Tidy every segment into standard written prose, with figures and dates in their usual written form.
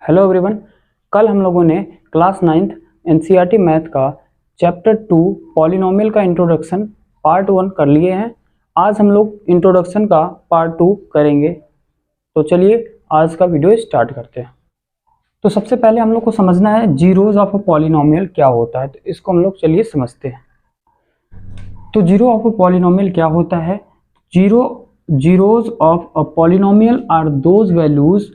Hello everyone. कल हम लोगों ने क्लास 9th एनसीईआरटी मैथ का चैप्टर 2 पॉलिनोमियल का इंट्रोडक्शन पार्ट 1 कर लिए हैं। आज हम लोग इंट्रोडक्शन का पार्ट 2 करेंगे। तो चलिए आज का वीडियो स्टार्ट करते हैं। तो सबसे पहले हम लोग को समझना है जीरोज ऑफ अ पॉलिनोमियल क्या होता है। तो इसको हम लोग चलिए समझते हैं। तो जीरो ऑफ अ पॉलिनोमियल क्या होता है? Zeros of a polynomial are those values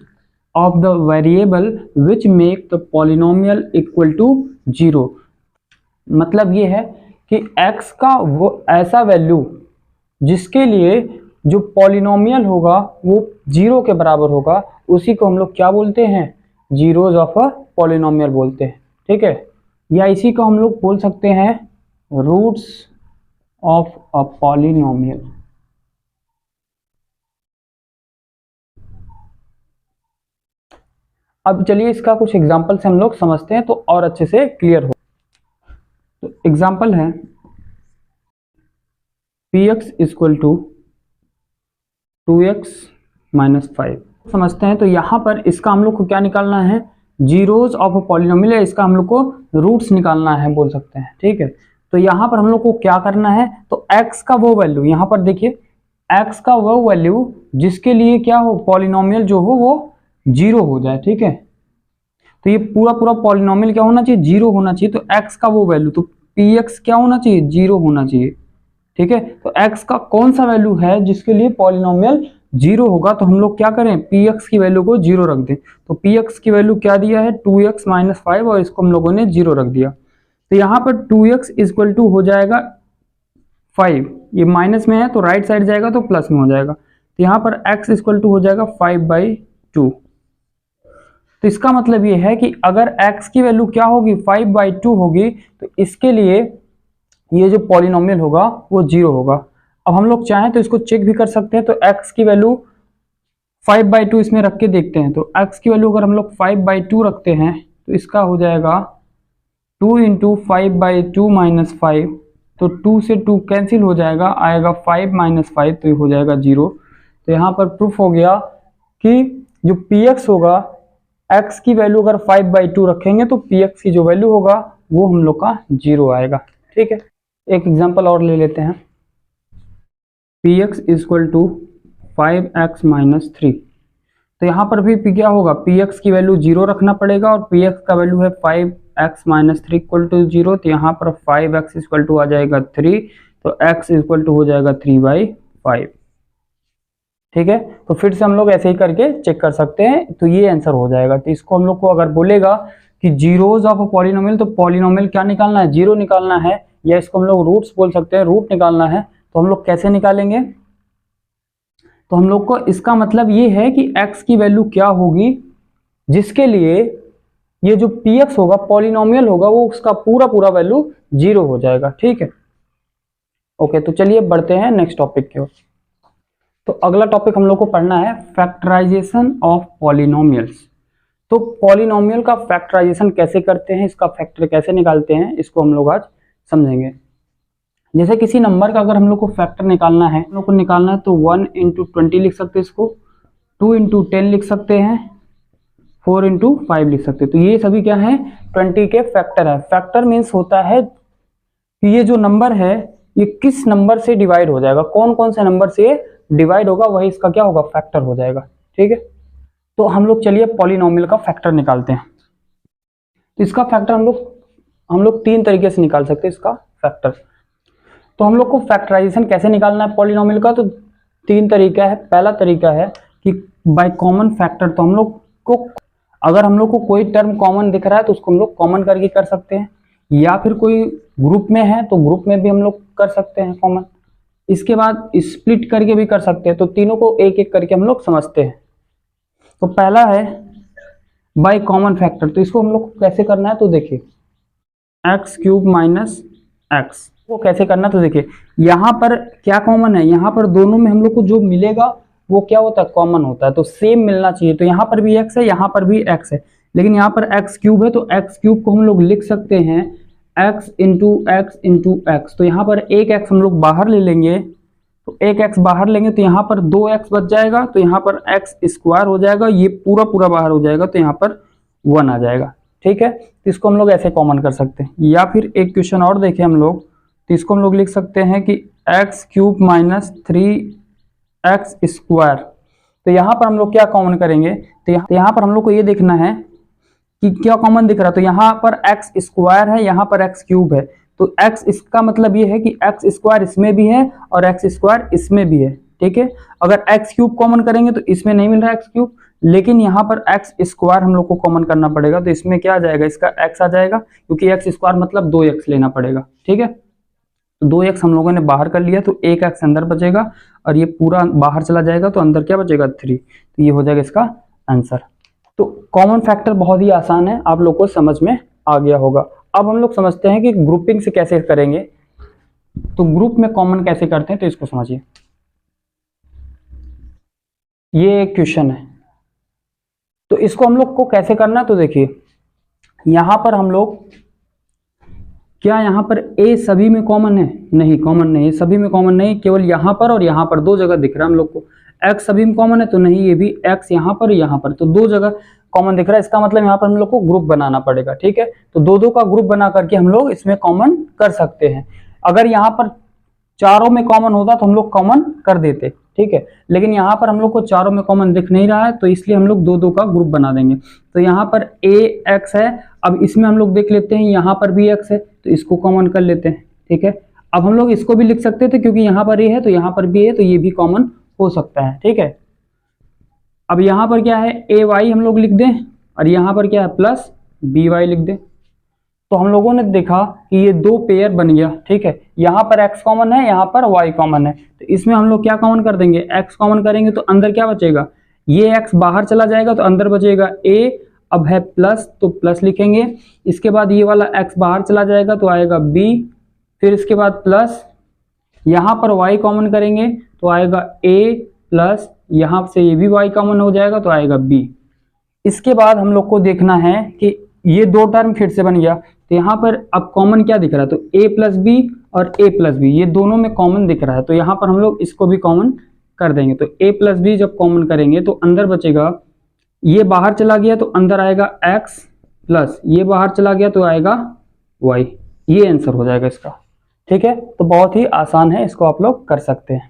of the variable which make the polynomial equal to 0। मतलब ये है कि x का वो ऐसा वैल्यू जिसके लिए जो पॉलिनोमियल होगा वो 0 के बराबर होगा, उसी को हम लोग क्या बोलते हैं? जीरोज ऑफ अ पॉलिनोमियल बोलते हैं। ठीक है, या इसी को हम लोग बोल सकते हैं रूट्स ऑफ अ पॉलिनोमियल। अब चलिए इसका कुछ एग्जाम्पल से हम लोग समझते हैं तो और अच्छे से क्लियर हो। तो एग्जाम्पल है px equal to 2x minus 5 समझते हैं। तो यहाँ पर इसका हम लोग को क्या निकालना है? जीरोज ऑफ अ पॉलिनोमियल है, इसका हम लोग को रूट्स निकालना है बोल सकते हैं। ठीक है, तो यहाँ पर हम लोग को क्या करना है? तो x का वो वैल्यू, यहाँ पर देखिए x का वो वैल्यू जिसके लिए क्या हो, पॉलिनोमियल जो हो वो 0 हो जाए। ठीक है, तो ये पूरा पॉलिनोमियल क्या होना चाहिए? 0 होना चाहिए। तो x का वो वैल्यू, तो px क्या होना चाहिए? 0 होना चाहिए। ठीक है, तो x का कौन सा वैल्यू है जिसके लिए पॉलिनोमियल 0 होगा? तो हम लोग क्या करें? px की वैल्यू को 0 रख दें। तो px की वैल्यू क्या दिया है? 2x माइनस 5, और इसको हम लोगों ने 0 रख दिया। तो यहाँ पर 2x इक्वल टू हो जाएगा 5, ये माइनस में है तो राइट साइड जाएगा तो प्लस में हो जाएगा। तो यहाँ पर x इक्वल टू हो जाएगा 5/2। तो इसका मतलब ये है कि अगर x की वैल्यू क्या होगी? 5/2 होगी, तो इसके लिए ये जो पॉलिनोमियल होगा वो 0 होगा। अब हम लोग चाहें तो इसको चेक भी कर सकते हैं। तो x की वैल्यू 5/2 इसमें रख के देखते हैं। तो x की वैल्यू अगर हम लोग 5/2 रखते हैं तो इसका हो जाएगा 2 इंटू 5/2 माइनस 5। तो 2 से 2 कैंसिल हो जाएगा, आएगा 5 माइनस 5, तो ये हो जाएगा 0। तो यहाँ पर प्रूफ हो गया कि जो px होगा, x की वैल्यू अगर 5/2 रखेंगे तो px की जो वैल्यू होगा वो हम लोग का 0 आएगा। ठीक है, एक एग्जांपल और ले लेते हैं। px equal to 5x minus 3। तो यहाँ पर भी क्या होगा? px की वैल्यू 0 रखना पड़ेगा, और px का वैल्यू है 5x माइनस 3 इक्वल टू 0। तो यहाँ पर 5x इक्वल टू आ जाएगा 3, तो x इक्वल टू हो जाएगा 3/5। ठीक है, तो फिर से हम लोग ऐसे ही करके चेक कर सकते हैं, तो ये आंसर हो जाएगा। तो इसको हम लोग को अगर बोलेगा कि जीरोज ऑफ अ पॉलिनोमियल, तो पॉलिनोमियल क्या निकालना है? 0 निकालना है, या इसको हम लोग रूट्स बोल सकते हैं, रूट निकालना है। तो हम लोग कैसे निकालेंगे? तो हम लोग को इसका मतलब ये है कि x की वैल्यू क्या होगी जिसके लिए ये जो px होगा, पॉलिनोमियल होगा, वो उसका पूरा वैल्यू 0 हो जाएगा। ठीक है, ओके। तो चलिए बढ़ते हैं नेक्स्ट टॉपिक की ओर। तो अगला टॉपिक हम लोग को पढ़ना है फैक्टराइजेशन ऑफ पॉलिनोमियल्स। तो पॉलिनोमियल का फैक्टराइजेशन कैसे करते हैं, इसका फैक्टर कैसे निकालते हैं, इसको हम लोग आज समझेंगे। जैसे किसी नंबर का अगर हम लोग को फैक्टर निकालना है, हम लोग को निकालना है, तो 1 इंटू 20 लिख सकते हैं इसको, 2 इंटू 10 लिख सकते हैं, 4 इंटू 5 लिख सकते हैं। तो ये सभी क्या है? 20 के फैक्टर है। फैक्टर मीन्स होता है कि ये जो नंबर है ये किस नंबर से डिवाइड हो जाएगा, कौन कौन से नंबर से डिवाइड होगा, वही इसका क्या होगा? फैक्टर हो जाएगा। ठीक है, तो हम लोग चलिए पॉलिनोमियल का फैक्टर निकालते हैं। तो इसका फैक्टर हम लोग 3 तरीके से निकाल सकते हैं इसका फैक्टर। तो हम लोग को फैक्टराइजेशन कैसे निकालना है पॉलिनोमियल का? तो 3 तरीका है। पहला तरीका है कि बाय कॉमन फैक्टर। तो हम लोग को अगर हम लोग को कोई टर्म कॉमन दिख रहा है तो उसको हम लोग कॉमन करके कर सकते हैं, या फिर कोई ग्रुप में है तो ग्रुप में भी हम लोग कर सकते हैं कॉमन। इसके बाद स्प्लिट करके भी कर सकते हैं। तो तीनों को एक एक करके हम लोग समझते हैं। तो पहला है बाय कॉमन फैक्टर। तो इसको हम लोग को कैसे करना है? तो देखिए x³ माइनस x को कैसे करना, तो देखिए यहाँ पर क्या कॉमन है? यहाँ पर दोनों में हम लोग को जो मिलेगा वो क्या होता है? कॉमन होता है। तो सेम मिलना चाहिए। तो यहाँ पर भी x है, यहाँ पर भी x है, लेकिन यहाँ पर x³ है, तो x³ को हम लोग लिख सकते हैं x into x into x. तो यहाँ पर एक x हम लोग बाहर ले लेंगे, तो एक x बाहर लेंगे तो यहाँ पर 2x बच जाएगा, तो यहाँ पर x स्क्वायर हो जाएगा, ये पूरा बाहर हो जाएगा, तो यहाँ पर 1 आ जाएगा। ठीक है, तो इसको हम लोग ऐसे कॉमन कर सकते हैं। या फिर एक क्वेश्चन और देखें हम लोग, तो इसको हम लोग लिख सकते हैं कि x cube minus 3x square. तो यहाँ पर हम लोग क्या कॉमन करेंगे, तो यहाँ पर हम लोग को ये देखना है कि क्या कॉमन दिख रहा है। तो यहाँ पर एक्स स्क्वायर है, यहाँ पर एक्स क्यूब है, तो एक्स इसका मतलब ये है कि एक्स स्क्वायर इसमें भी है और एक्स स्क्वायर इसमें भी है। ठीक है, अगर एक्स क्यूब कॉमन करेंगे तो इसमें नहीं मिल रहा है एक्स क्यूब, लेकिन यहाँ पर एक्स स्क्वायर हम लोग को कॉमन करना पड़ेगा, तो इसमें क्या आ जाएगा, इसका एक्स आ जाएगा, क्योंकि एक्स स्क्वायर मतलब 2x लेना पड़ेगा। ठीक है, तो 2x हम लोगों ने बाहर कर लिया, तो एक एक्स अंदर बचेगा और ये पूरा बाहर चला जाएगा, तो अंदर क्या बचेगा 3। तो ये हो जाएगा इसका आंसर। तो कॉमन फैक्टर बहुत ही आसान है, आप लोग को समझ में आ गया होगा। अब हम लोग समझते हैं कि ग्रुपिंग से कैसे करेंगे। तो ग्रुप में कॉमन कैसे करते हैं, तो इसको समझिए। ये एक क्वेश्चन है, तो इसको हम लोग को कैसे करना है, तो देखिए यहां पर हम लोग, क्या यहाँ पर a सभी में कॉमन है, नहीं कॉमन नहीं, सभी में कॉमन नहीं, केवल यहाँ पर और यहाँ पर दो जगह दिख रहा है हम लोग को। x सभी में कॉमन है तो नहीं, ये भी x यहाँ पर यहाँ पर, तो दो जगह कॉमन दिख रहा है, इसका मतलब यहाँ पर हम लोग को ग्रुप बनाना पड़ेगा। ठीक है, तो दो दो का ग्रुप बना करके हम लोग इसमें कॉमन कर सकते हैं। अगर यहाँ पर चारों में कॉमन होता तो हम लोग कॉमन कर देते। ठीक है, लेकिन यहाँ पर हम लोग को चारों में कॉमन दिख नहीं रहा है, तो इसलिए हम लोग दो दो का ग्रुप बना देंगे। तो यहाँ पर a x है, अब इसमें हम लोग देख लेते हैं यहाँ पर भी x है, तो इसको कॉमन कर लेते हैं। ठीक है, अब हम लोग इसको भी लिख सकते थे, क्योंकि यहाँ पर ये है तो यहाँ पर भी है, तो ये भी कॉमन हो सकता है। ठीक है, अब यहाँ पर क्या है, a y हम लोग लिख दें, और यहाँ पर क्या है प्लस b y लिख दें। तो हम लोगों ने देखा कि ये दो पेयर बन गया। ठीक है, यहाँ पर x कॉमन है, यहाँ पर y कॉमन है, तो इसमें हम लोग क्या कॉमन कर देंगे, x कॉमन करेंगे, तो अंदर क्या बचेगा, ये x बाहर चला जाएगा, तो अंदर बचेगा a। अब है प्लस, तो प्लस लिखेंगे, इसके बाद ये वाला x बाहर चला जाएगा तो आएगा b, फिर इसके बाद प्लस, यहाँ पर y कॉमन करेंगे तो आएगा a प्लस, यहाँ से ये भी y कॉमन हो जाएगा तो आएगा b। इसके बाद हम लोग को देखना है कि ये दो टर्म फिर से बन गया, तो यहाँ पर अब कॉमन क्या दिख रहा है, तो a प्लस बी और a प्लस बी, ये दोनों में कॉमन दिख रहा है, तो यहाँ पर हम लोग इसको भी कॉमन कर देंगे। तो a प्लस बी जब कॉमन करेंगे तो अंदर बचेगा, ये बाहर चला गया तो अंदर आएगा x प्लस, ये बाहर चला गया तो आएगा y। ये आंसर हो जाएगा इसका। ठीक है, तो बहुत ही आसान है, इसको आप लोग कर सकते हैं।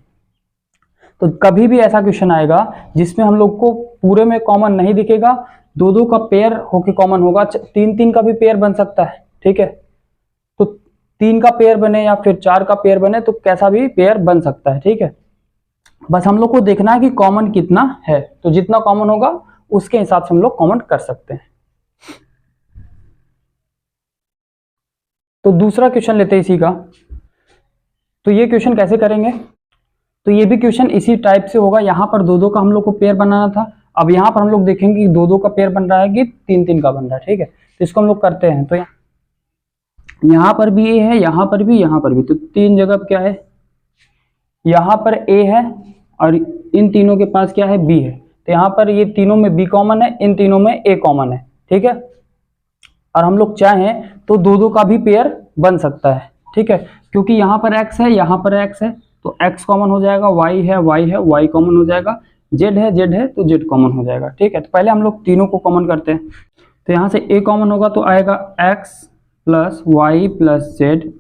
तो कभी भी ऐसा क्वेश्चन आएगा जिसमें हम लोग को पूरे में कॉमन नहीं दिखेगा, दो दो का पेयर होके कॉमन होगा, तीन तीन का भी पेयर बन सकता है। ठीक है, तो 3 का पेयर बने या फिर 4 का पेयर बने, तो कैसा भी पेयर बन सकता है। ठीक है, बस हम लोग को देखना है कि कॉमन कितना है, तो जितना कॉमन होगा उसके हिसाब से हम लोग कॉमन कर सकते हैं। तो दूसरा क्वेश्चन लेते हैं इसी का। तो ये क्वेश्चन कैसे करेंगे, तो ये भी क्वेश्चन इसी टाइप से होगा। यहाँ पर दो दो का हम लोग को पेयर बनाना था, अब यहाँ पर हम लोग देखेंगे कि दो दो का पेयर बन रहा है कि तीन तीन का बन रहा है। ठीक है, तो इसको हम लोग करते हैं। तो यहाँ पर भी a है, यहाँ पर भी, यहाँ पर भी, तो तीन जगह क्या है, यहाँ पर a है और इन तीनों के पास क्या है, b है, तो यहाँ पर ये तीनों में b कॉमन है, इन तीनों में a कॉमन है। ठीक है, और हम लोग चाहें तो दो दो का भी पेयर बन सकता है। ठीक है, क्योंकि यहाँ पर x है, यहाँ पर x है, तो x कॉमन हो जाएगा, y है, y कॉमन हो जाएगा, z है तो z कॉमन हो जाएगा। ठीक है, तो पहले हम लोग तीनों को कॉमन करते हैं। तो यहाँ से a कॉमन होगा तो आएगा x plus y plus z,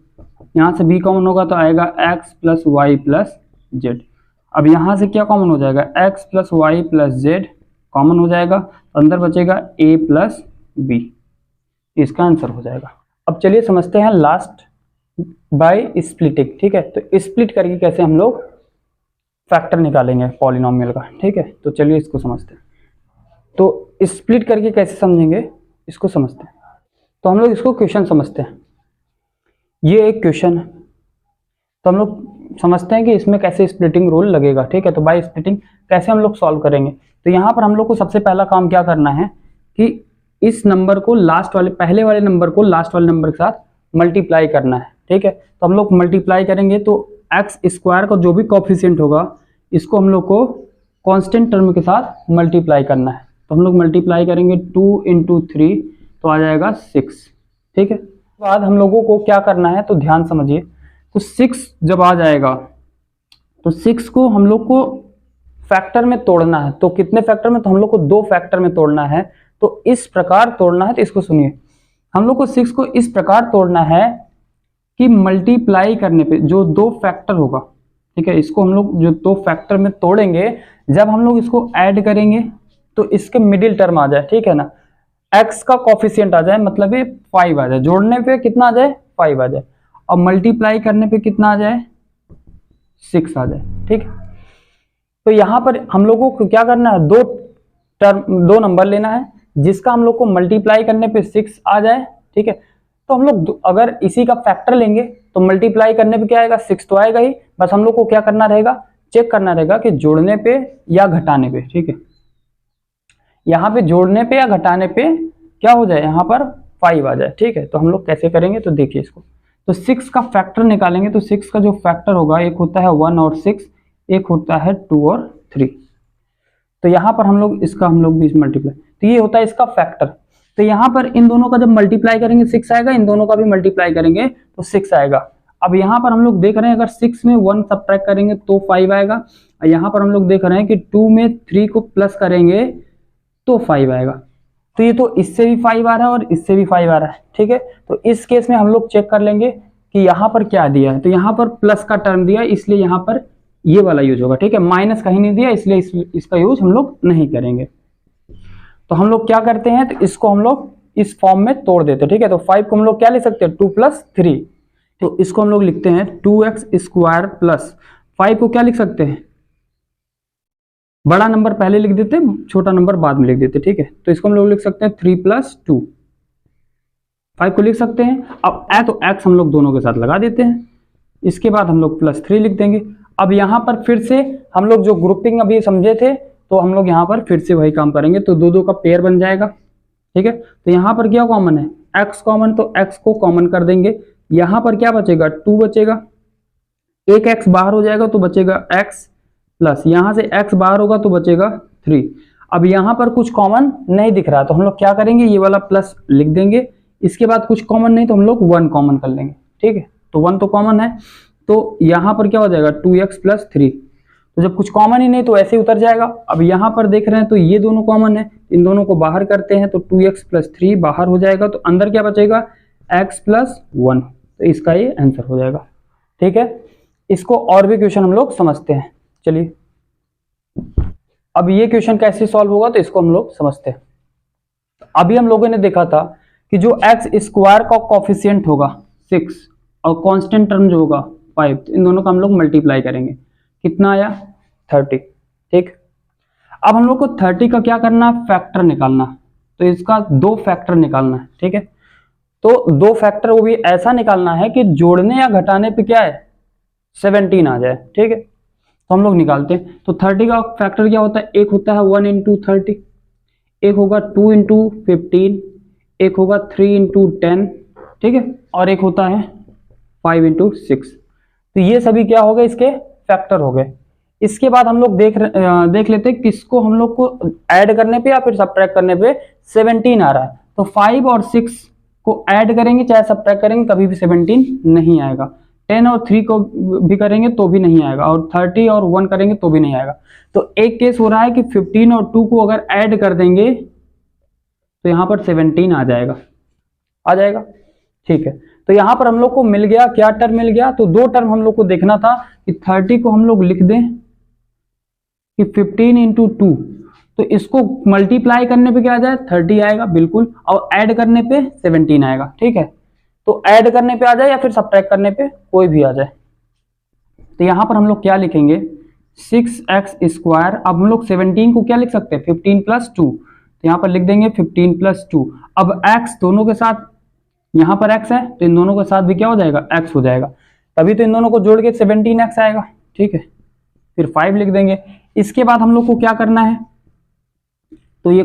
यहाँ से b कॉमन होगा तो आएगा x plus y plus z. अब यहाँ से क्या कॉमन हो जाएगा, x plus y plus z common हो जाएगा, अंदर बचेगा a प्लस b, इसका आंसर हो जाएगा। अब चलिए समझते हैं लास्ट बाय स्प्लिटिंग। ठीक है, तो स्प्लिट करके कैसे हम लोग फैक्टर निकालेंगे पॉलिनोमियल का। ठीक है, तो चलिए इसको समझते हैं। तो स्प्लिट करके कैसे समझेंगे, इसको समझते हैं। तो हम लोग इसको क्वेश्चन समझते हैं। ये एक क्वेश्चन है, तो हम लोग समझते हैं कि इसमें कैसे स्प्लिटिंग रूल लगेगा। ठीक है, तो बाय स्प्लिटिंग कैसे हम लोग सॉल्व करेंगे। तो यहाँ पर हम लोग को सबसे पहला काम क्या करना है कि इस नंबर को लास्ट वाले, पहले वाले नंबर को लास्ट वाले नंबर के साथ मल्टीप्लाई करना है। ठीक है, तो हम लोग मल्टीप्लाई करेंगे तो एक्स स्क्वायर का जो भी कोफिशिएंट होगा इसको हम लोग को कांस्टेंट टर्म के साथ मल्टीप्लाई करना है। तो हम लोग मल्टीप्लाई करेंगे 2 × 3 तो आ जाएगा 6। ठीक है, बाद हम लोगों को क्या करना है, तो ध्यान समझिए। तो 6 जब आ जाएगा तो 6 को हम लोग को फैक्टर में तोड़ना है। तो कितने फैक्टर में, तो हम लोग को 2 फैक्टर में तोड़ना है। तो इस प्रकार तोड़ना है। तो इसको सुनिए, हम लोग को 6 को इस प्रकार तोड़ना है कि मल्टीप्लाई करने पे जो दो फैक्टर होगा, ठीक है, इसको हम लोग जो दो फैक्टर में तोड़ेंगे, जब हम लोग इसको ऐड करेंगे तो इसके मिडिल टर्म आ जाए, ठीक है ना, x का कॉफिशिएंट आ जाए, मतलब ये 5 आ जाए, जोड़ने पे कितना आ जाए 5 आ जाए, और मल्टीप्लाई करने पे कितना आ जाए 6 आ जाए, ठीक है। तो यहां पर हम लोगों को क्या करना है, दो नंबर लेना है जिसका हम लोग को मल्टीप्लाई करने पे 6 आ जाए, ठीक है। तो हम लोग अगर इसी का फैक्टर लेंगे तो मल्टीप्लाई करने पे क्या आएगा 6 तो आएगा ही, बस हम लोग को क्या करना रहेगा, चेक करना रहेगा कि जोड़ने पे या घटाने पे, ठीक है, यहाँ पे जोड़ने पे या घटाने पे क्या हो जाए, यहाँ पर 5 आ जाए, ठीक है। तो हम लोग कैसे करेंगे, तो देखिए इसको, तो 6 का फैक्टर निकालेंगे, तो 6 का जो फैक्टर होगा, एक होता है 1 और 6, एक होता है 2 और 3। तो यहाँ पर हम लोग बीच मल्टीप्लाई, तो ये होता है इसका फैक्टर। तो यहाँ पर इन दोनों का जब मल्टीप्लाई करेंगे 6 आएगा, इन दोनों का भी मल्टीप्लाई करेंगे तो 6 आएगा। अब यहाँ पर हम लोग देख रहे हैं अगर 6 में 1 सब्ट्रैक्ट करेंगे तो 5 आएगा, और यहाँ पर हम लोग देख रहे हैं कि 2 में 3 को प्लस करेंगे तो 5 आएगा। तो ये तो इससे भी 5 आ रहा है और इससे भी 5 आ रहा है, ठीक है। तो इस केस में हम लोग चेक कर लेंगे कि यहाँ पर क्या दिया है, तो यहाँ पर प्लस का टर्म दिया है, इसलिए यहाँ पर ये वाला यूज होगा, ठीक है। माइनस कहीं नहीं दिया, इसलिए इसका यूज हम लोग नहीं करेंगे। तो हम लोग क्या करते हैं, तो इसको हम लोग इस फॉर्म में तोड़ देते हैं, ठीक है। तो 5 को हम लोग क्या लिख सकते हैं, 2 + 3, तो इसको हम लोग लिखते हैं 2x² प्लस 5 को क्या लिख सकते हैं, बड़ा नंबर पहले लिख देते, छोटा नंबर बाद में लिख देते, ठीक है। तो इसको हम लोग लिख सकते हैं 3 + 2, 5 को लिख सकते हैं। अब तो x हम लोग दोनों के साथ लगा देते हैं, इसके बाद हम लोग +3 लिख देंगे। अब यहाँ पर फिर से हम लोग जो ग्रुपिंग अभी समझे थे, तो हम लोग यहाँ पर फिर से वही काम करेंगे, तो दो का पेयर बन जाएगा, ठीक है। तो यहाँ पर क्या कॉमन है, x कॉमन, तो x को कॉमन कर देंगे, यहाँ पर क्या बचेगा 2 बचेगा, एक x बाहर हो जाएगा तो बचेगा x प्लस यहाँ से x बाहर होगा तो बचेगा 3। अब यहाँ पर कुछ कॉमन नहीं दिख रहा, तो हम लोग क्या करेंगे, ये वाला प्लस लिख देंगे, इसके बाद कुछ कॉमन नहीं तो हम लोग 1 कॉमन कर लेंगे, ठीक है। तो 1 तो कॉमन है, तो यहाँ पर क्या हो जाएगा 2x + 3, तो जब कुछ कॉमन ही नहीं तो ऐसे ही उतर जाएगा। अब यहाँ पर देख रहे हैं तो ये दोनों कॉमन है, इन दोनों को बाहर करते हैं, तो 2x + 3 बाहर हो जाएगा, तो अंदर क्या बचेगा x + 1, तो इसका ये आंसर हो जाएगा, ठीक है। इसको और भी क्वेश्चन हम लोग समझते हैं, चलिए। अब ये क्वेश्चन कैसे सॉल्व होगा, तो इसको हम लोग समझते हैं। अभी हम लोगों ने देखा था कि जो x² का कोफिशिएंट होगा 6 और कांस्टेंट टर्म जो होगा 5, तो इन दोनों का हम लोग मल्टीप्लाई करेंगे, कितना आया 30, ठीक। अब हम लोग को 30 का क्या करना है, फैक्टर निकालना, तो इसका 2 फैक्टर निकालना है, ठीक है। तो 2 फैक्टर वो भी ऐसा निकालना है कि जोड़ने या घटाने पे क्या है 17 आ जाए, ठीक है। तो हम लोग निकालते हैं, तो 30 का फैक्टर क्या होता है, एक होता है 1 × 30, एक होगा 2 × 15, एक होगा 3 × 10, ठीक है, और एक होता है 5 × 6। तो ये सभी क्या हो गए, इसके फैक्टर हो गए। इसके बाद हम लोग देख लेते हैं किसको हम लोग को ऐड करने पे या फिर सब्ट्रैक्ट करने पे 17 आ रहा है। तो 5 और 6 को ऐड करेंगे चाहे सब्ट्रैक्ट करेंगे कभी भी 17 नहीं आएगा, 10 और 3 को भी करेंगे तो भी नहीं आएगा, और 30 और 1 करेंगे तो भी नहीं आएगा। तो एक केस हो रहा है कि 15 और 2 को अगर ऐड कर देंगे तो यहाँ पर 17 आ जाएगा, ठीक है। तो यहाँ पर हम लोग को मिल गया, क्या टर्म मिल गया, तो 2 टर्म हम लोग को देखना था कि 30 को हम लोग लिख दें कि 15 × 2, तो इसको मल्टीप्लाई करने पे क्या आ जाए 30 आएगा बिल्कुल, और ऐड करने पे 17 आएगा, ठीक है। तो ऐड करने पे आ जाए या फिर सब्ट्रैक्ट करने पे कोई भी आ जाए। तो यहाँ पर हम लोग क्या लिखेंगे 6x², अब हम लोग 17 को क्या लिख सकते हैं 15 + 2, तो यहाँ पर लिख देंगे 15 + 2। अब x दोनों के साथ, यहाँ पर x है तो इन दोनों के साथ भी क्या हो जाएगा x हो जाएगा, तभी तो इन दोनों को जोड़ के 17x आएगा, ठीक है। फिर 5 लिख देंगे। इसके बाद हम लोग को क्या करना है, तो ये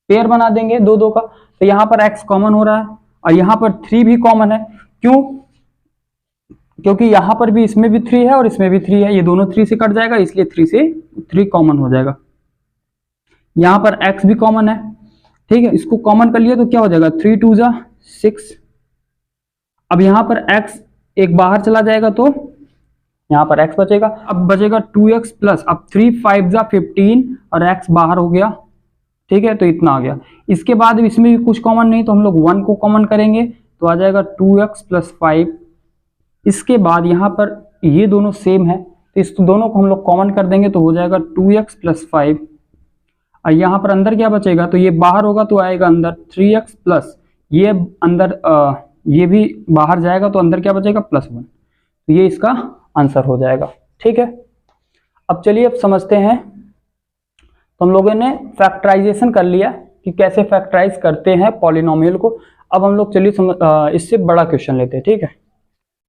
पेयर बना देंगे 2 का, तो यहाँ पर x कॉमन हो रहा है और यहाँ पर 3 भी कॉमन है, क्यों, क्योंकि यहाँ पर भी इसमें भी 3 है और इसमें भी 3 है, ये दोनों 3 से कट जाएगा, इसलिए 3 से 3 कॉमन हो जाएगा। यहाँ पर x भी कॉमन है, ठीक है, इसको कॉमन कर लिया तो क्या हो जाएगा 3 × 2 = 6। अब यहाँ पर x एक बाहर चला जाएगा तो यहाँ पर x बचेगा, अब बचेगा 2x प्लस, अब 3 × 5 = 15 और x बाहर हो गया ठीक है, तो इतना आ गया। इसके बाद इसमें भी कुछ कॉमन नहीं, तो हम लोग 1 को कॉमन करेंगे तो आ जाएगा 2x + 5। इसके बाद यहाँ पर ये दोनों सेम है तो इस दोनों को हम लोग कॉमन कर देंगे तो हो जाएगा 2x + 5। और यहाँ पर अंदर क्या बचेगा, तो ये बाहर होगा तो आएगा अंदर 3x प्लस ये अंदर ये भी बाहर जाएगा तो अंदर क्या बचेगा +1। तो ये इसका आंसर हो जाएगा। ठीक है, अब चलिए अब समझते हैं। तो हम लोगों ने फैक्टराइजेशन कर लिया कि कैसे फैक्टराइज करते हैं पॉलिनोमियल को। अब हम लोग चलिए इससे बड़ा क्वेश्चन लेते हैं। ठीक है,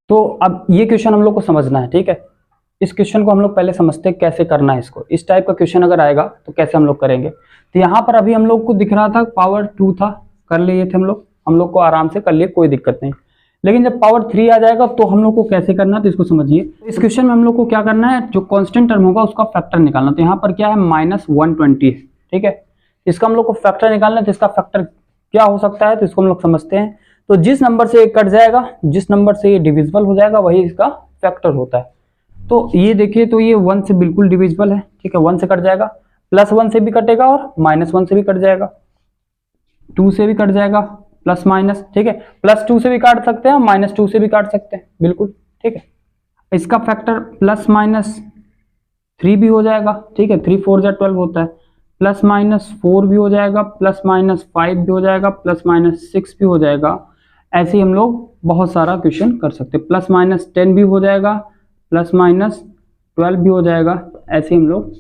तो अब ये क्वेश्चन हम लोग को समझना है। ठीक है, इस क्वेश्चन को हम लोग पहले समझते हैं कैसे करना है इसको। इस टाइप का क्वेश्चन अगर आएगा तो कैसे हम लोग करेंगे। तो यहाँ पर अभी हम लोग को दिख रहा था पावर 2 था, कर लिए थे हम लोग को आराम से कर लिए, कोई दिक्कत नहीं। लेकिन जब पावर 3 आ जाएगा तो हम लोग को कैसे करना है तो इसको समझिए। इस क्वेश्चन में हम लोग को क्या करना है, जो कांस्टेंट टर्म होगा उसका फैक्टर निकालना। तो यहाँ पर क्या है -120 है। ठीक है, इसका हम लोग को फैक्टर निकालना है। तो इसका फैक्टर क्या हो सकता है तो इसको हम लोग समझते हैं। तो जिस नंबर से ये कट जाएगा, जिस नंबर से ये डिविजिबल हो जाएगा वही इसका फैक्टर होता है। तो ये देखिए, तो ये 1 से बिल्कुल डिविजिबल है। ठीक है, 1 से कट जाएगा, +1 से भी कटेगा और -1 से भी कट जाएगा, 2 से भी कट जाएगा, प्लस माइनस। ठीक है, +2 से भी काट सकते हैं, -2 से भी काट सकते हैं, बिल्कुल। ठीक है, इसका फैक्टर +-3 भी हो जाएगा। ठीक है, 3 4 जा 12 होता है, +-4 भी हो जाएगा, +-5 भी हो जाएगा, +-6 भी हो जाएगा। ऐसे ही हम लोग बहुत सारा क्वेश्चन कर सकते हैं। +-10 भी हो जाएगा, +-12 भी हो जाएगा। ऐसे हम लोग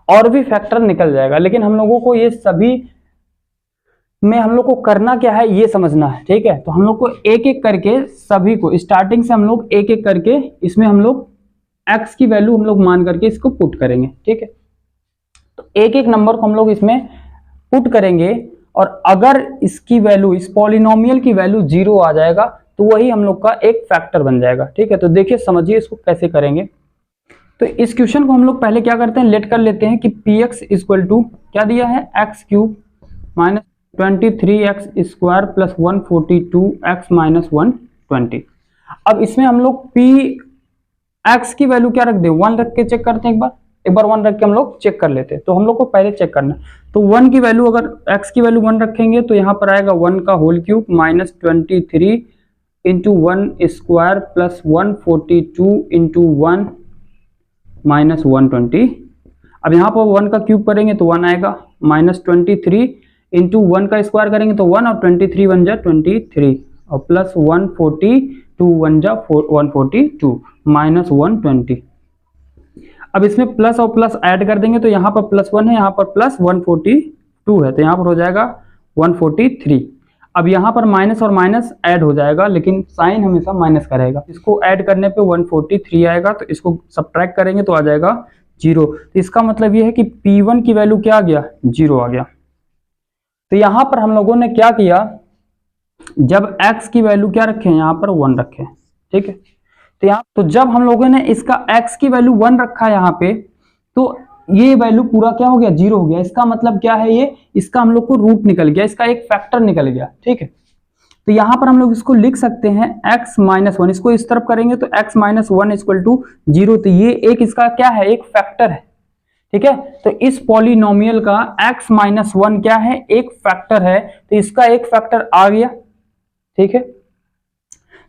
और भी फैक्टर निकल जाएगा। लेकिन हम लोगों को ये सभी में हम लोग को करना क्या है ये समझना है। ठीक है, तो हम लोग को एक एक करके सभी को स्टार्टिंग से हम लोग एक एक करके इसमें हम लोग x की वैल्यू हम लोग मान करके इसको पुट करेंगे। ठीक है, तो एक एक नंबर को हम लोग इसमें पुट करेंगे और अगर इसकी वैल्यू, इस पॉलिनोमियल की वैल्यू 0 आ जाएगा तो वही हम लोग का एक फैक्टर बन जाएगा। ठीक है, तो देखिए समझिए इसको कैसे करेंगे। तो इस क्वेश्चन को हम लोग पहले क्या करते हैं, लेट कर लेते हैं कि px = क्या दिया है, x³ - 23x² + 142x - 120। अब इसमें हम लोग px की वैल्यू क्या रख दें, 1 रख के चेक करते हैं। एक बार 1 रख के हम लोग चेक कर लेते हैं। तो हम लोग को पहले चेक करना है। तो 1 की वैल्यू, अगर x की वैल्यू 1 रखेंगे तो यहाँ पर आएगा 1 का होल क्यूब -23 × 1² + 142 × 1 - 120। अब यहाँ पर 1 का क्यूब करेंगे तो 1 आएगा, -23 × 1 का स्क्वायर करेंगे तो 1 और 23 बन जा 23 और प्लस 142 1 जा 142 -120। अब इसमें प्लस और प्लस ऐड कर देंगे तो यहाँ पर +1 है, यहाँ पर +142 है, तो यहाँ पर हो जाएगा 143। अब यहाँ पर माइनस और माइनस ऐड हो जाएगा, लेकिन साइन हमेशा माइनस का रहेगा। इसको ऐड करने पे 143 आएगा, तो इसको सब्ट्रैक्ट करेंगे तो आ जाएगा 0। तो इसका मतलब ये है कि P1 की वैल्यू क्या आ गया, 0 आ गया। तो यहाँ पर हम लोगों ने क्या किया, जब x की वैल्यू क्या रखे, यहाँ पर 1 रखे। ठीक है, तो यहाँ तो जब हम लोगों ने इसका x की वैल्यू 1 रखा है यहाँ पे, तो ये वैल्यू पूरा क्या हो गया, 0 हो गया। इसका मतलब क्या है, ये इसका हम लोग को रूट निकल गया, इसका एक फैक्टर निकल गया। ठीक है, तो यहाँ पर हम लोग इसको लिख सकते हैं x - 1, इसको इस तरफ करेंगे तो x - 1 = 0। तो ये एक इसका क्या है, एक फैक्टर है। ठीक है, तो इस पॉलिनोमियल का x - 1 क्या है, एक फैक्टर है। तो इसका एक फैक्टर आ गया। ठीक है,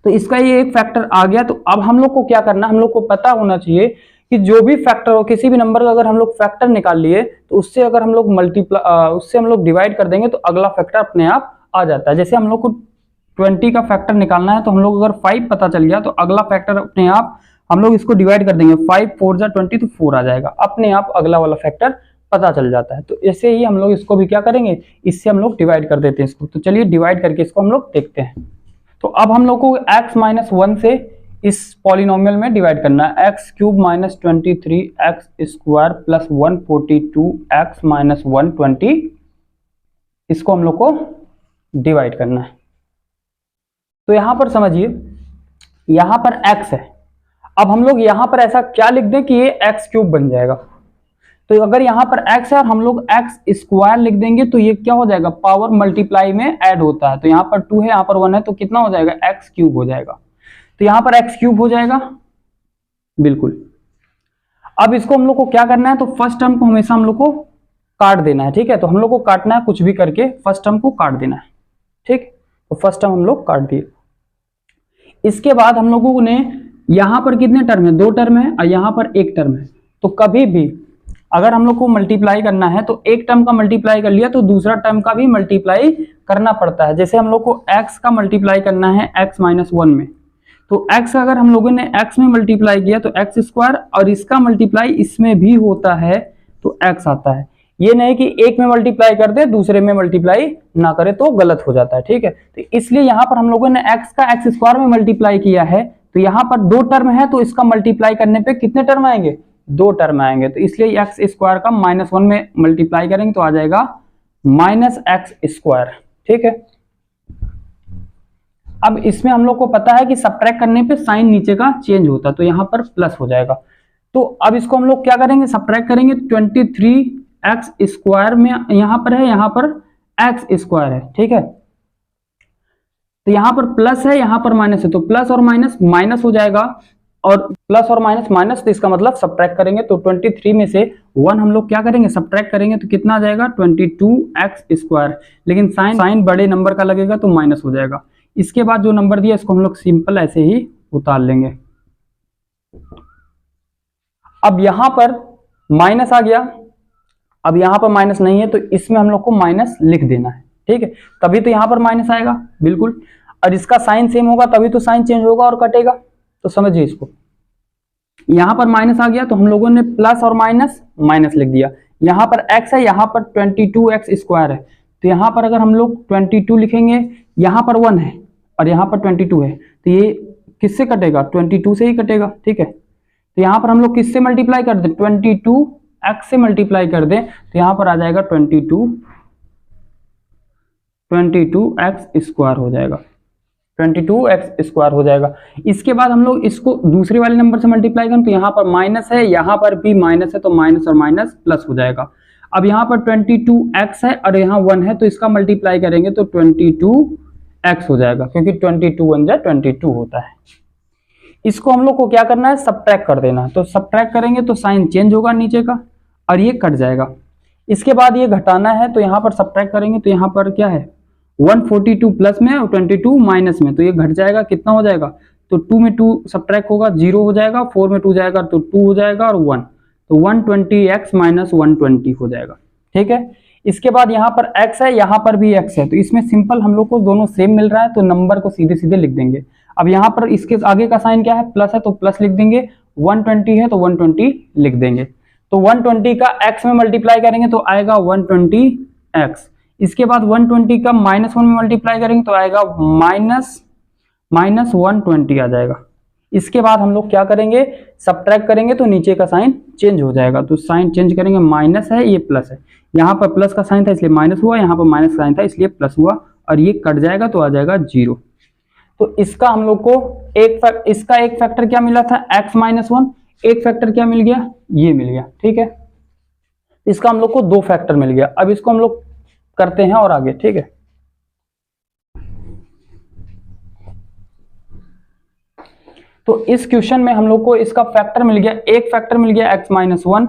तो इसका ये एक फैक्टर आ गया। तो अब हम लोग को क्या करना, हम लोग को पता होना चाहिए कि जो भी फैक्टर हो, किसी भी नंबर का अगर हम लोग फैक्टर निकाल लिए तो उससे अगर हम लोग उससे हम लोग डिवाइड कर देंगे तो अगला फैक्टर अपने आप आ जाता है। जैसे हम लोग को 20 का फैक्टर निकालना है, तो हम लोग अगर 5 पता चल गया तो अगला फैक्टर अपने आप हम लोग इसको डिवाइड कर देंगे, 5 4 जा 20 तो 4 आ जाएगा, अपने आप अगला वाला फैक्टर पता चल जाता है। तो ऐसे ही हम लोग इसको भी क्या करेंगे, इससे हम लोग डिवाइड कर देते हैं इसको। तो चलिए डिवाइड करके इसको हम लोग देखते हैं। तो अब हम लोग को x - 1 से इस पॉलिनोमियल में डिवाइड करना है, x³ - 23x² + 142x - 120, इसको हम लोग को डिवाइड करना है। तो यहां पर समझिए, यहां पर x है। अब हम लोग यहां पर ऐसा क्या लिख दें कि ये x³ बन जाएगा। तो अगर यहाँ पर x है और हम लोग x² लिख देंगे तो ये क्या हो जाएगा, पावर मल्टीप्लाई में ऐड होता है। तो यहाँ पर 2 है, यहाँ पर 1 है, तो कितना हो जाएगा, x³ हो जाएगा। तो यहाँ पर x³ हो जाएगा, बिल्कुल। अब इसको हम लोग को क्या करना है, तो फर्स्ट टर्म को हमेशा हम लोग को काट देना है, ठीक है। तो हम लोग को काटना है कुछ भी करके, फर्स्ट टर्म को काट देना है, ठीक। तो फर्स्ट टर्म हम लोग काट दिए। इसके बाद हम लोगों ने यहां पर कितने टर्म है, 2 टर्म है और यहां पर 1 टर्म है। तो कभी भी अगर हम लोग को मल्टीप्लाई करना है तो एक टर्म का मल्टीप्लाई कर लिया तो दूसरा टर्म का भी मल्टीप्लाई करना पड़ता है। जैसे हम लोग को x का मल्टीप्लाई करना है x-1 में, तो x अगर हम लोगों ने x में मल्टीप्लाई किया तो x स्क्वायर, और इसका मल्टीप्लाई इसमें भी होता है तो x आता है। ये नहीं कि एक में मल्टीप्लाई कर दे दूसरे में मल्टीप्लाई ना करे तो गलत हो जाता है, ठीक है। तो इसलिए यहां पर हम लोगों ने x का x स्क्वायर में मल्टीप्लाई किया है, तो यहां पर 2 टर्म है तो इसका मल्टीप्लाई करने पे कितने टर्म आएंगे, 2 टर्म आएंगे। तो इसलिए एक्स स्क्वायर का -1 में मल्टीप्लाई करेंगे तो आ जाएगा -x स्क्वायर, ठीक है। अब इसमें हम लोग को पता है कि सब्ट्रैक्ट करने पे साइन नीचे का चेंज होता है, तो यहां पर प्लस हो जाएगा। तो अब इसको हम लोग क्या करेंगे, सब्ट्रैक्ट करेंगे। 23x स्क्वायर में यहां पर है, यहां पर x स्क्वायर है, ठीक है। तो यहां पर प्लस है, यहां पर माइनस है, तो प्लस और माइनस माइनस हो जाएगा, और प्लस और माइनस माइनस, तो इसका मतलब सब्ट्रैक्ट करेंगे तो 23 में से 1 हम लोग क्या करेंगे, सब्ट्रैक्ट करेंगे तो कितना आ जाएगा 22x स्क्वायर। लेकिन साइन बड़े नंबर का लगेगा तो माइनस हो जाएगा। इसके बाद जो नंबर दिया इसको हम लोग सिंपल ऐसे ही उतार लेंगे। अब यहां पर माइनस आ गया, अब यहां पर माइनस नहीं है तो इसमें हम लोग को माइनस लिख देना है, ठीक है। तभी तो यहां पर माइनस आएगा, बिल्कुल। और इसका साइन सेम होगा तभी तो साइन चेंज होगा और कटेगा, तो समझिए इसको। यहां पर माइनस आ गया तो हम लोगों ने प्लस और माइनस माइनस लिख दिया। यहां पर x है, यहां पर 22x स्क्वायर है, तो यहां पर अगर हम लोग 22 लिखेंगे, यहां पर 1 है और यहां पर 22 है, तो ये किससे कटेगा, 22 से ही कटेगा, ठीक है। तो यहां पर हम लोग किससे मल्टीप्लाई कर दें, 22x से मल्टीप्लाई कर दें, तो यहां पर आ जाएगा 22x स्क्वायर हो जाएगा, 22x स्क्वायर हो जाएगा। इसके बाद हम लोग इसको दूसरे वाले नंबर से मल्टीप्लाई करें तो यहाँ पर माइनस है, यहाँ पर भी माइनस है, तो माइनस और माइनस प्लस हो जाएगा। अब यहाँ पर 22x है और यहाँ 1 है, तो इसका मल्टीप्लाई करेंगे तो 22x हो जाएगा, क्योंकि 22 1 जा 22 होता है। इसको हम लोग को क्या करना है, सब्ट्रैक्ट कर देना। तो सब्ट्रैक्ट करेंगे तो साइन चेंज होगा नीचे का और ये कट जाएगा। इसके बाद ये घटाना है तो यहाँ पर सब्ट्रैक्ट करेंगे तो यहाँ पर क्या है, 142 प्लस में और 22 माइनस में, तो ये घट जाएगा, कितना हो जाएगा, तो 2 में 2 सब्ट्रैक्ट होगा 0 हो जाएगा, 4 में 2 जाएगा तो 2 हो जाएगा और 1, तो 120x माइनस 120 हो जाएगा, ठीक है। इसके बाद यहाँ पर x है, यहाँ पर भी x है, तो इसमें सिंपल हम लोग को दोनों सेम मिल रहा है तो नंबर को सीधे सीधे लिख देंगे। अब यहाँ पर इसके आगे का साइन क्या है, प्लस है तो प्लस लिख देंगे, 120 है तो 120 लिख देंगे। तो 120 का x में मल्टीप्लाई करेंगे तो आएगा 120x। इसके बाद 120 का -1 में मल्टीप्लाई करेंगे तो आएगा माइनस 120 आ जाएगा। इसके बाद हम लोग क्या करेंगे, सब्ट्रैक्ट करेंगे तो नीचे का साइन चेंज हो जाएगा, तो साइन चेंज करेंगे, माइनस है ये प्लस है, यहाँ पर प्लस का साइन था इसलिए माइनस हुआ, यहाँ पर माइनस का साइन था इसलिए प्लस हुआ, और ये कट जाएगा तो आ जाएगा 0। तो इसका हम लोग को इसका एक फैक्टर क्या मिला था, x-1, एक फैक्टर क्या मिल गया, ये मिल गया, ठीक है। इसका हम लोग को 2 फैक्टर मिल गया। अब इसको हम लोग करते हैं और आगे, ठीक है। तो इस क्वेश्चन में हम लोग को इसका फैक्टर मिल गया, एक फैक्टर मिल गया x-1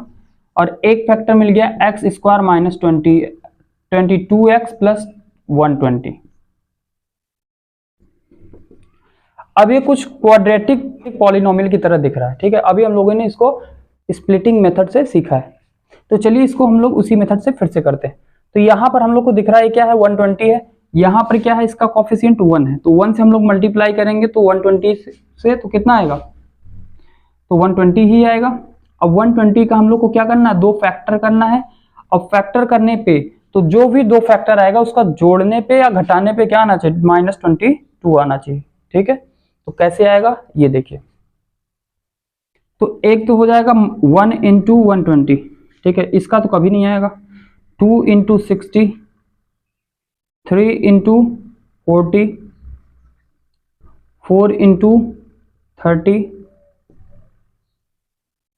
और एक फैक्टर मिल गया x square minus 22x plus 120। अब ये कुछ क्वाड्रेटिक पॉलिनोमियल की तरह दिख रहा है, ठीक है। अभी हम लोगों ने इसको स्प्लिटिंग मेथड से सीखा है, तो चलिए इसको हम लोग उसी मेथड से फिर से करते हैं। तो यहाँ पर हम लोग को दिख रहा है क्या है, 120 है, यहाँ पर क्या है, इसका कोफिशिएंट 1 है, तो 1 से हम लोग मल्टीप्लाई करेंगे तो 120 से तो कितना आएगा, तो 120 ही आएगा। अब 120 का हम लोग को क्या करना है, 2 फैक्टर करना है, और फैक्टर करने पे तो जो भी 2 फैक्टर आएगा उसका जोड़ने पे या घटाने पे क्या आना चाहिए, -22 आना चाहिए, ठीक है। तो कैसे आएगा ये देखिए, तो एक तो हो जाएगा 1 इंटू 120, ठीक है, इसका तो कभी नहीं आएगा, 2 into 60, 3 into 40, 4 into 30,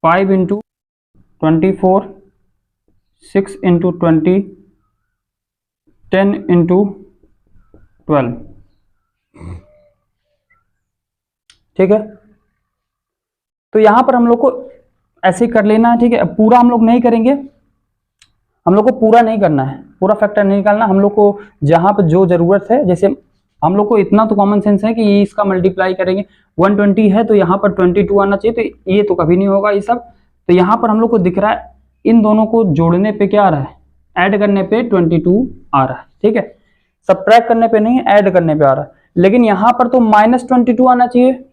5 into 24, 6 into 20, 10 into 12, ठीक है। तो यहां पर हम लोग को ऐसे कर लेना है, ठीक है। पूरा हम लोग नहीं करेंगे, हम लोग को पूरा नहीं करना है, पूरा फैक्टर नहीं निकालना, हम लोग को जहाँ पर जो जरूरत है, जैसे हम लोग को इतना तो कॉमन सेंस है कि ये इसका मल्टीप्लाई करेंगे, 120 है तो यहाँ पर 22 आना चाहिए, तो ये तो कभी नहीं होगा ये सब। तो यहाँ पर हम लोग को दिख रहा है इन दोनों को जोड़ने पे क्या आ रहा है, ऐड करने पे 22 आ रहा है, ठीक है, सबट्रैक्ट करने पे नहीं, ऐड करने पे आ रहा है। लेकिन यहाँ पर तो -22 आना चाहिए,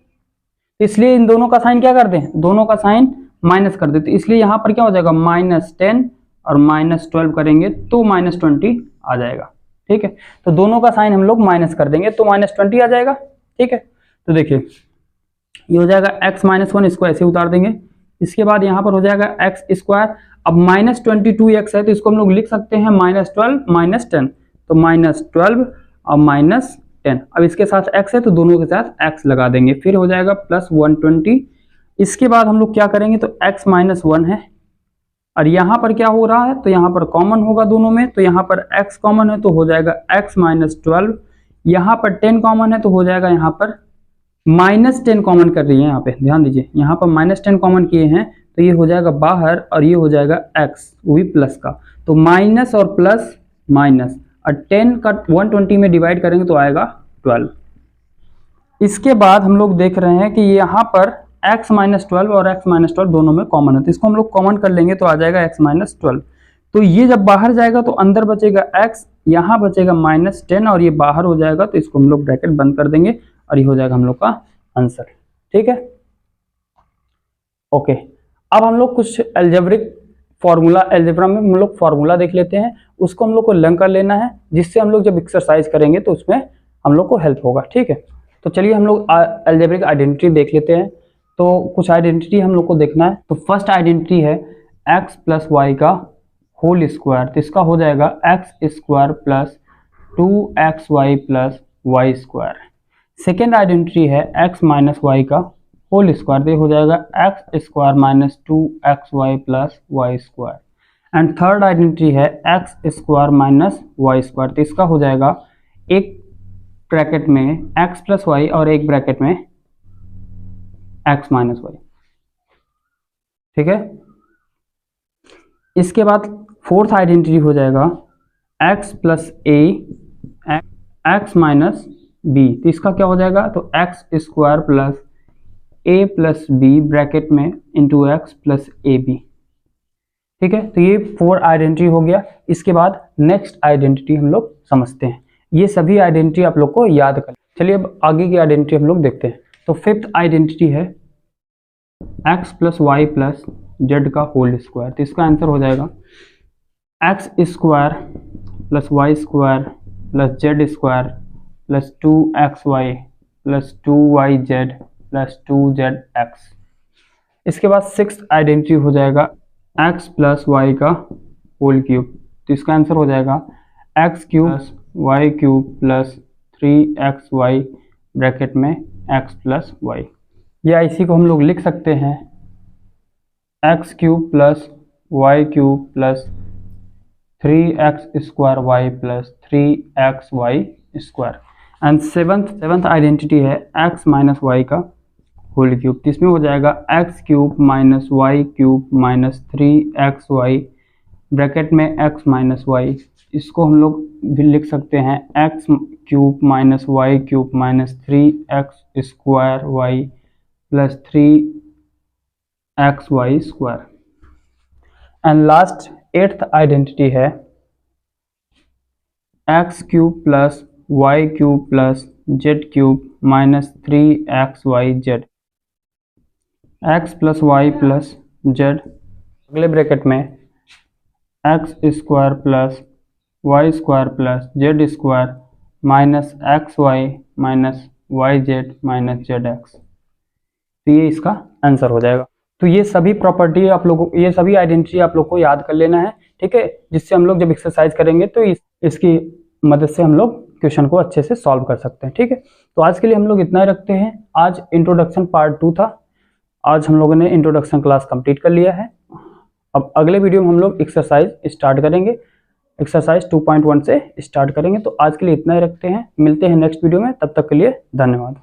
इसलिए इन दोनों का साइन क्या कर दें, दोनों का साइन माइनस कर देते, इसलिए यहाँ पर क्या हो जाएगा -10 और -12 करेंगे तो -20 आ जाएगा, ठीक है। तो दोनों का साइन हम लोग माइनस कर देंगे तो -20 आ जाएगा, ठीक है। तो देखिए ये हो जाएगा x-1, इसको ऐसे उतार देंगे। इसके बाद यहाँ पर हो जाएगा x²। अब -22x है तो इसको हम लोग लिख सकते हैं -12 -10, तो -12 और -10। अब इसके साथ x है तो दोनों के साथ x लगा देंगे, फिर हो जाएगा +120। इसके बाद हम लोग क्या करेंगे, तो x-1 है और यहाँ पर क्या हो रहा है, तो यहाँ पर कॉमन होगा दोनों में, तो यहाँ पर x कॉमन है तो हो जाएगा x-12। यहाँ पर 10 कॉमन है तो हो जाएगा यहाँ पर -10 कॉमन कर रही है, यहाँ पे ध्यान दीजिए, यहाँ पर -10 कॉमन किए हैं तो ये हो जाएगा बाहर और ये हो जाएगा x, वो भी प्लस का, तो माइनस और प्लस माइनस, और 10 का 120 में डिवाइड करेंगे तो आएगा 12। इसके बाद हम लोग देख रहे हैं कि यहाँ पर x-12 और x-12 दोनों में कॉमन है, तो इसको हम लोग कॉमन कर लेंगे तो आ जाएगा x-12। तो ये जब बाहर जाएगा तो अंदर बचेगा x, यहाँ बचेगा -10 और ये बाहर हो जाएगा, तो इसको हम लोग ब्रैकेट बंद कर देंगे और ये हो जाएगा हम लोग का आंसर, ठीक है। ओके, अब हम लोग कुछ एल्जेब्रा में हम लोग फार्मूला देख लेते हैं, उसको हम लोग को लर्न कर लेना है, जिससे हम लोग जब एक्सरसाइज करेंगे तो उसमें हम लोग को हेल्प होगा, ठीक है। तो चलिए हम लोग एल्जेब्रिक आइडेंटिटी देख लेते हैं। तो कुछ आइडेंटिटी हम लोग को देखना है। तो फर्स्ट आइडेंटिटी है x + y का होल स्क्वायर, तो इसका हो जाएगा x² + 2xy + y²। Second identity है x - y का होल स्क्वायर, तो हो जाएगा x² - 2xy + y²। And third identity है x² - y², तो इसका हो जाएगा एक ब्रैकेट में x + y और एक ब्रैकेट में x - y, ठीक है। इसके बाद फोर्थ आइडेंटिटी हो जाएगा x + a x - b, तो इसका क्या हो जाएगा, तो x² + a + b ब्रैकेट में इंटू x + ab, ठीक है। तो ये 4 आइडेंटिटी हो गया। इसके बाद नेक्स्ट आइडेंटिटी हम लोग समझते हैं, ये सभी आइडेंटिटी आप लोग को याद कर। चलिए अब आगे की आइडेंटिटी हम लोग देखते हैं। तो फिफ्थ आइडेंटिटी है x + y + z का होल स्क्वायर, तो इसका आंसर हो जाएगा x² + y² + z² + 2xy + 2yz + 2zx। इसके बाद सिक्स्थ आइडेंटिटी हो जाएगा x + y का होल क्यूब, तो इसका आंसर हो जाएगा x³ + y³ + 3xy ब्रैकेट में x + y, या इसी को हम लोग लिख सकते हैं x³ + y³ + 3x² y + 3xy²। And seventh identity है x - y का होल क्यूब, तो इसमें हो जाएगा x³ - y³ - 3xy ब्रैकेट में x - y। इसको हम लोग भी लिख सकते हैं x³ - y³ - 3x² y + 3xy²। And last 8th identity है x³ + y³ + z³ - 3xyz, x + y + z अगले ब्रैकेट में x² + y² + z² - xy - yz - zx, तो ये इसका आंसर हो जाएगा। तो ये सभी प्रॉपर्टी आप लोगों को, ये सभी आइडेंटिटी आप लोग को याद कर लेना है, ठीक है, जिससे हम लोग जब एक्सरसाइज करेंगे तो इसकी मदद से हम लोग क्वेश्चन को अच्छे से सॉल्व कर सकते हैं, ठीक है। तो आज के लिए हम लोग इतना ही रखते हैं। आज इंट्रोडक्शन पार्ट 2 था, आज हम लोगों ने इंट्रोडक्शन क्लास कंप्लीट कर लिया है। अब अगले वीडियो में हम लोग एक्सरसाइज स्टार्ट करेंगे, एक्सरसाइज 2.1 से स्टार्ट करेंगे। तो आज के लिए इतना ही रखते हैं, मिलते हैं नेक्स्ट वीडियो में, तब तक के लिए धन्यवाद।